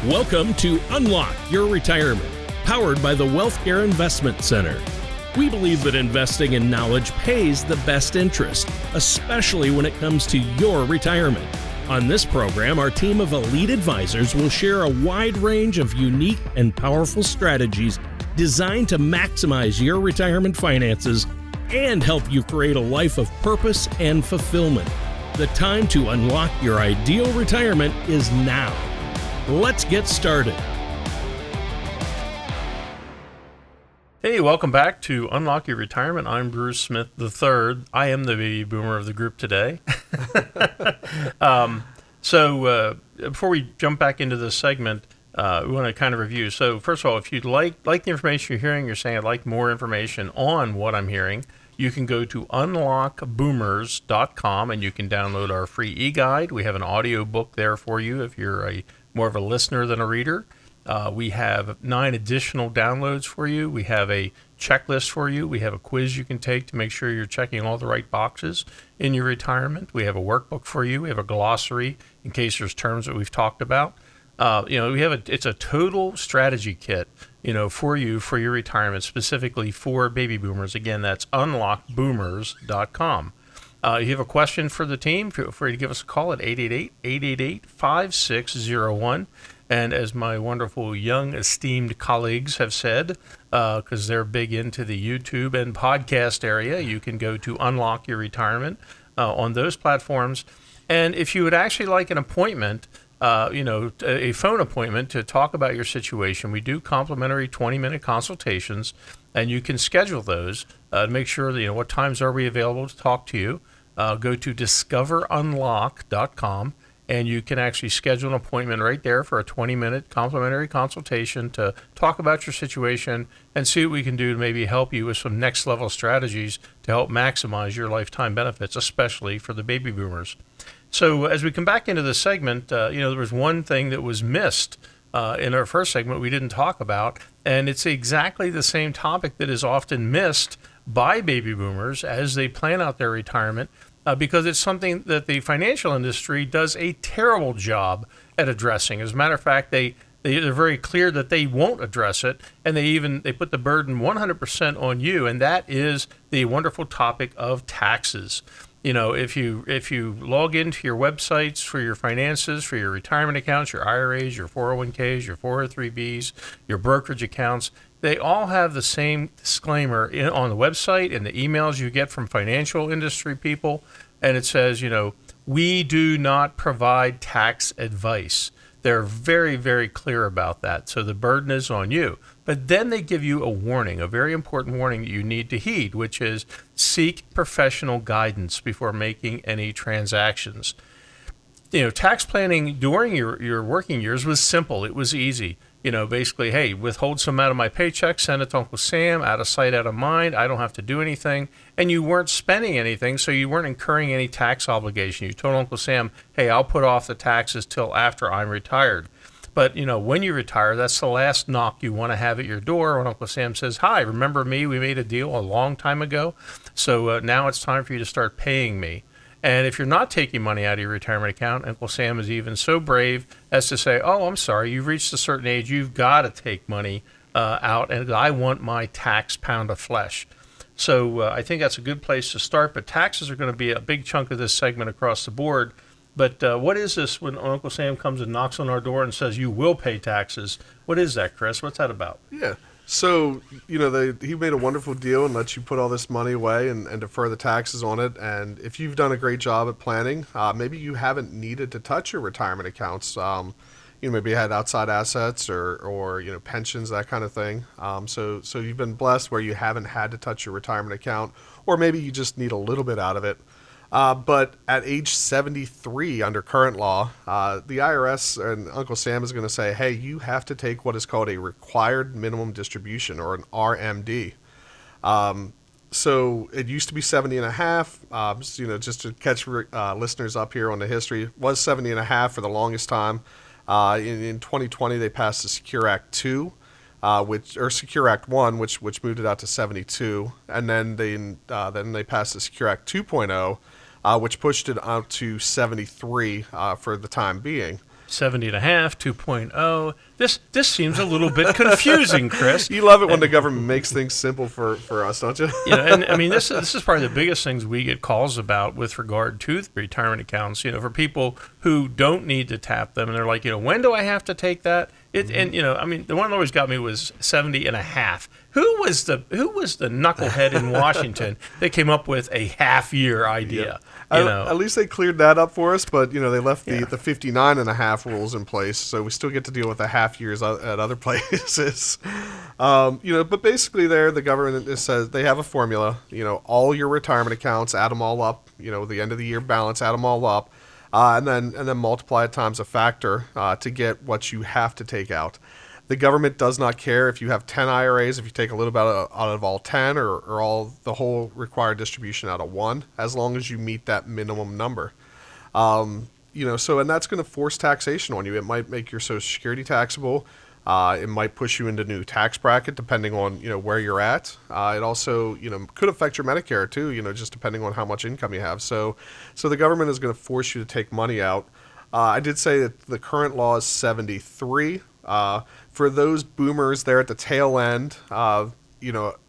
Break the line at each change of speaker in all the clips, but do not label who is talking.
Welcome to Unlock Your Retirement, powered by the WealthKare Investment Center. We believe that investing in knowledge pays the best interest, especially when it comes to your retirement. On this program, our team of elite advisors will share a wide range of unique and powerful strategies designed to maximize your retirement finances and help you create a life of purpose and fulfillment. The time to unlock your ideal retirement is now. Let's get started.
Hey, welcome back to Unlock Your Retirement. I'm Bruce Smith III. I am the baby boomer of the group today. So before we jump back into this segment, we want to kind of review. So first of all, if you'd like the information you're hearing, you're saying I'd like more information on what I'm hearing, you can go to unlockboomers.com and you can download our free e-guide. We have an audio book there for you if you're more of a listener than a reader. We have 9 additional downloads for you. We have a checklist for you. We have a quiz you can take to make sure you're checking all the right boxes in your retirement. We have a workbook for you. We have a glossary in case there's terms that we've talked about. It's a total strategy kit, for you for your retirement, specifically for baby boomers. Again, that's unlockboomers.com. If you have a question for the team, feel free to give us a call at 888-888-5601. And as my wonderful young esteemed colleagues have said, because they're big into the YouTube and podcast area, you can go to Unlock Your Retirement on those platforms. And if you would actually like an appointment, a phone appointment to talk about your situation, we do complimentary 20-minute consultations, and you can schedule those to make sure that, what times are we available to talk to you. Go to discoverunlock.com, and you can actually schedule an appointment right there for a 20-minute complimentary consultation to talk about your situation and see what we can do to maybe help you with some next-level strategies to help maximize your lifetime benefits, especially for the baby boomers. So as we come back into this segment, there was one thing that was missed in our first segment we didn't talk about, and it's exactly the same topic that is often missed by baby boomers as they plan out their retirement, because it's something that the financial industry does a terrible job at addressing. As a matter of fact, they're very clear that they won't address it, and they put the burden 100% on you, and that is the wonderful topic of taxes. If you log into your websites for your finances, for your retirement accounts, your IRAs, your 401ks, your 403bs, your brokerage accounts, they all have the same disclaimer on the website and the emails you get from financial industry people. And it says, we do not provide tax advice. They're very, very clear about that. So the burden is on you. But then they give you a warning, a very important warning that you need to heed, which is seek professional guidance before making any transactions. Tax planning during your working years was simple. It was easy. Basically, hey, withhold some out of my paycheck, send it to Uncle Sam, out of sight, out of mind. I don't have to do anything. And you weren't spending anything, so you weren't incurring any tax obligation. You told Uncle Sam, hey, I'll put off the taxes till after I'm retired. But, when you retire, that's the last knock you want to have at your door when Uncle Sam says, hi, remember me? We made a deal a long time ago. So now it's time for you to start paying me. And if you're not taking money out of your retirement account, Uncle Sam is even so brave as to say, oh, I'm sorry, you've reached a certain age, you've got to take money out, and I want my tax pound of flesh. So I think that's a good place to start, but taxes are going to be a big chunk of this segment across the board. But what is this when Uncle Sam comes and knocks on our door and says, you will pay taxes? What is that, Chris? What's that about?
Yeah. So, he made a wonderful deal and lets you put all this money away and defer the taxes on it. And if you've done a great job at planning, maybe you haven't needed to touch your retirement accounts. Maybe you had outside assets or pensions, that kind of thing. So you've been blessed where you haven't had to touch your retirement account, or maybe you just need a little bit out of it. But at age 73 under current law, the IRS and Uncle Sam is going to say, hey, you have to take what is called a required minimum distribution, or an RMD. So it used to be 70 and a half, just to catch listeners up here on the history, it was 70 and a half for the longest time. In 2020, they passed the Secure Act 2. Secure Act 1, which moved it out to 72, and then they passed the Secure Act 2.0, which pushed it out to 73 for the time being.
70 and a half, 2.0. This seems a little bit confusing, Chris.
You love it when the government makes things simple for us, don't you?
And I mean, this is probably the biggest things we get calls about with regard to the retirement accounts. For people who don't need to tap them, and they're like, when do I have to take that? And I mean, the one that always got me was 70 and a half. Who was the knucklehead in Washington that came up with a half-year idea?
At least they cleared that up for us, but they left the 59 and a half rules in place, so we still get to deal with the half years at other places. But basically the government says they have a formula, all your retirement accounts, add them all up, the end of the year balance, add them all up, and then multiply it times a factor to get what you have to take out. The government does not care if you have 10 IRAs, if you take a little bit out of all 10 or the whole required distribution out of one, as long as you meet that minimum number. And that's going to force taxation on you. It might make your Social Security taxable. It might push you into new tax bracket depending on, where you're at. It also, could affect your Medicare too, just depending on how much income you have. So the government is going to force you to take money out. I did say that the current law is 73. For those boomers there at the tail end, that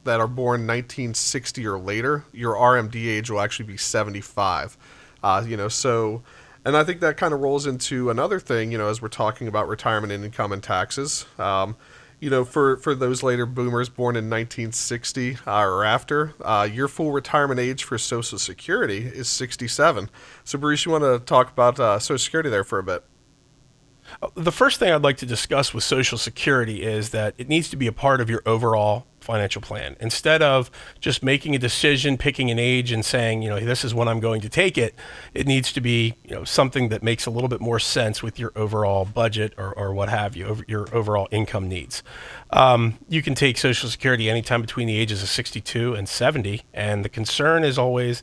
are born 1960 or later, your RMD age will actually be 75. And I think that kind of rolls into another thing, as we're talking about retirement income and taxes. For those later boomers born in 1960 or after, your full retirement age for Social Security is 67. So, Bruce, you want to talk about Social Security there for a bit?
The first thing I'd like to discuss with Social Security is that it needs to be a part of your overall financial plan. Instead of just making a decision, picking an age and saying, this is when I'm going to take it, it needs to be, something that makes a little bit more sense with your overall budget or what have you, your overall income needs. You can take Social Security anytime between the ages of 62 and 70. And the concern is always,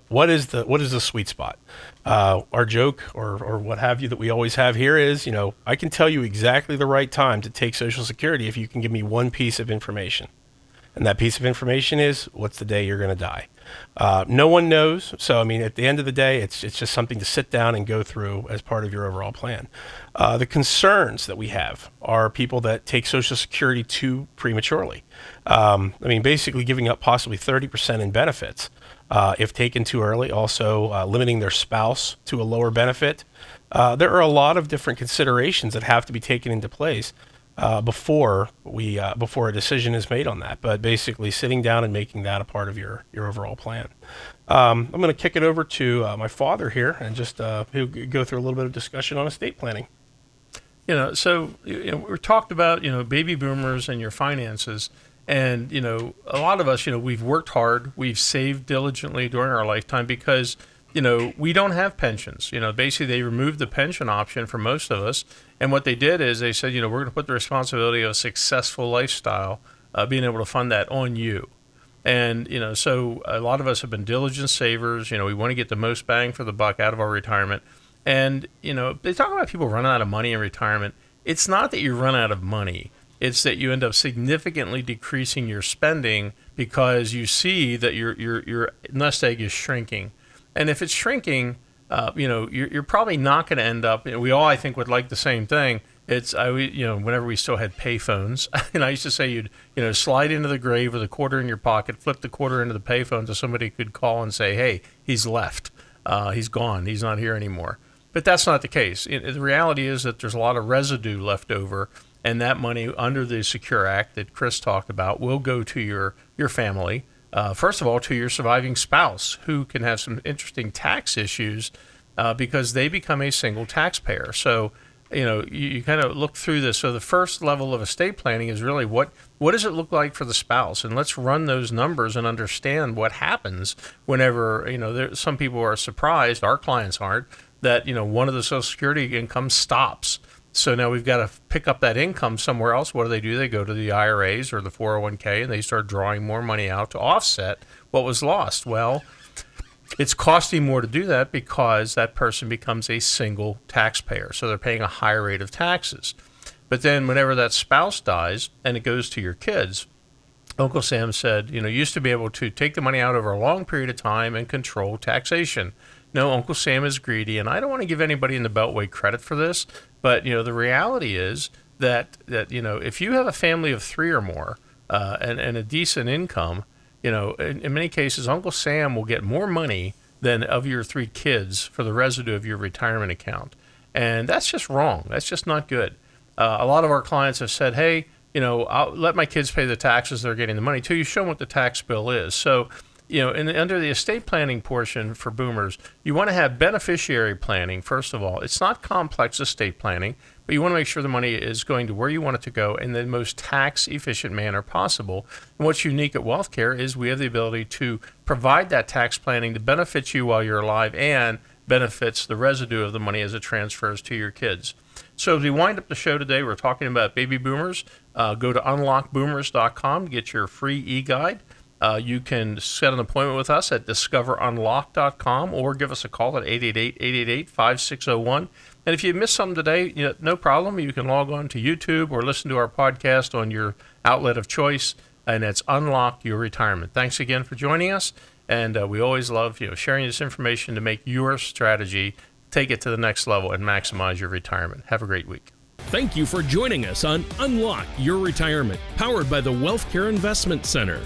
what is the sweet spot? Our joke or what have you that we always have here is, I can tell you exactly the right time to take Social Security if you can give me one piece of information. And that piece of information is, what's the day you're going to die? No one knows. So, at the end of the day, it's just something to sit down and go through as part of your overall plan. The concerns that we have are people that take Social Security too prematurely. Basically giving up possibly 30% in benefits if taken too early, also limiting their spouse to a lower benefit. There are a lot of different considerations that have to be taken into place before a decision is made on that. But basically sitting down and making that a part of your overall plan. I'm going to kick it over to my father here and just he'll go through a little bit of discussion on estate planning.
We talked about, baby boomers and your finances. And, a lot of us, we've worked hard, we've saved diligently during our lifetime because, we don't have pensions. Basically they removed the pension option for most of us. And what they did is they said, we're going to put the responsibility of a successful lifestyle, being able to fund that on you. And, so a lot of us have been diligent savers. We want to get the most bang for the buck out of our retirement. And, they talk about people running out of money in retirement. It's not that you run out of money. It's that you end up significantly decreasing your spending because you see that your nest egg is shrinking. And if it's shrinking, you're probably not going to end up. We all, I think, would like the same thing. Whenever we still had pay phones, and I used to say you'd slide into the grave with a quarter in your pocket, flip the quarter into the pay phone so somebody could call and say, hey, he's left, he's gone, he's not here anymore. But that's not the case. The reality is that there's a lot of residue left over. And that money under the Secure Act that Chris talked about will go to your family. First of all, to your surviving spouse, who can have some interesting tax issues because they become a single taxpayer. So, you kind of look through this. So the first level of estate planning is really what does it look like for the spouse? And let's run those numbers and understand what happens whenever, some people are surprised, our clients aren't, that, one of the Social Security income stops. So now we've got to pick up that income somewhere else. What do? They go to the IRAs or the 401k and they start drawing more money out to offset what was lost. Well, it's costing more to do that because that person becomes a single taxpayer. So they're paying a higher rate of taxes. But then whenever that spouse dies and it goes to your kids, Uncle Sam said, used to be able to take the money out over a long period of time and control taxation. no, Uncle Sam is greedy, and I don't want to give anybody in the Beltway credit for this, but the reality is that if you have a family of 3 or more and a decent income, in many cases, Uncle Sam will get more money than of your 3 kids for the residue of your retirement account. And that's just wrong. That's just not good. A lot of our clients have said, hey, I'll let my kids pay the taxes, they're getting the money, till you show them what the tax bill is. So, under the estate planning portion for boomers, you want to have beneficiary planning, first of all. It's not complex estate planning, but you want to make sure the money is going to where you want it to go in the most tax-efficient manner possible. And what's unique at WealthKare is we have the ability to provide that tax planning to benefit you while you're alive and benefits the residue of the money as it transfers to your kids. So as we wind up the show today, we're talking about baby boomers. Go to unlockboomers.com to get your free e-guide. You can set an appointment with us at discoverunlock.com or give us a call at 888-888-5601. And if you missed something today, no problem. You can log on to YouTube or listen to our podcast on your outlet of choice, and it's Unlock Your Retirement. Thanks again for joining us, and we always love sharing this information to make your strategy take it to the next level and maximize your retirement. Have a great week.
Thank you for joining us on Unlock Your Retirement, powered by the WealthKare Investment Center.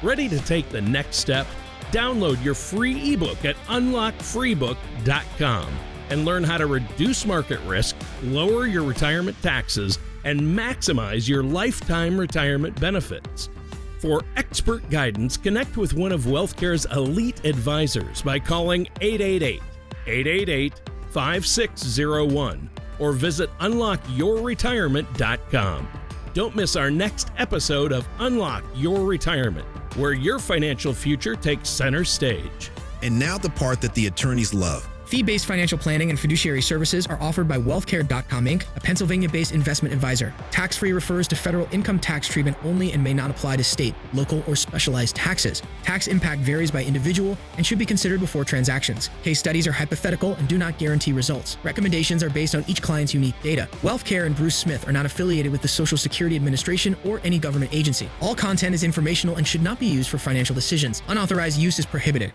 Ready to take the next step? Download your free ebook at unlockfreebook.com and learn how to reduce market risk, lower your retirement taxes, and maximize your lifetime retirement benefits. For expert guidance, connect with one of WealthKare's elite advisors by calling 888-888-5601 or visit unlockyourretirement.com. Don't miss our next episode of Unlock Your Retirement, where your financial future takes center stage.
And now the part that the attorneys love.
Fee-based financial planning and fiduciary services are offered by WealthKare.com Inc., a Pennsylvania-based investment advisor. Tax-free refers to federal income tax treatment only and may not apply to state, local, or specialized taxes. Tax impact varies by individual and should be considered before transactions. Case studies are hypothetical and do not guarantee results. Recommendations are based on each client's unique data. WealthKare and Bruce Smith are not affiliated with the Social Security Administration or any government agency. All content is informational and should not be used for financial decisions. Unauthorized use is prohibited.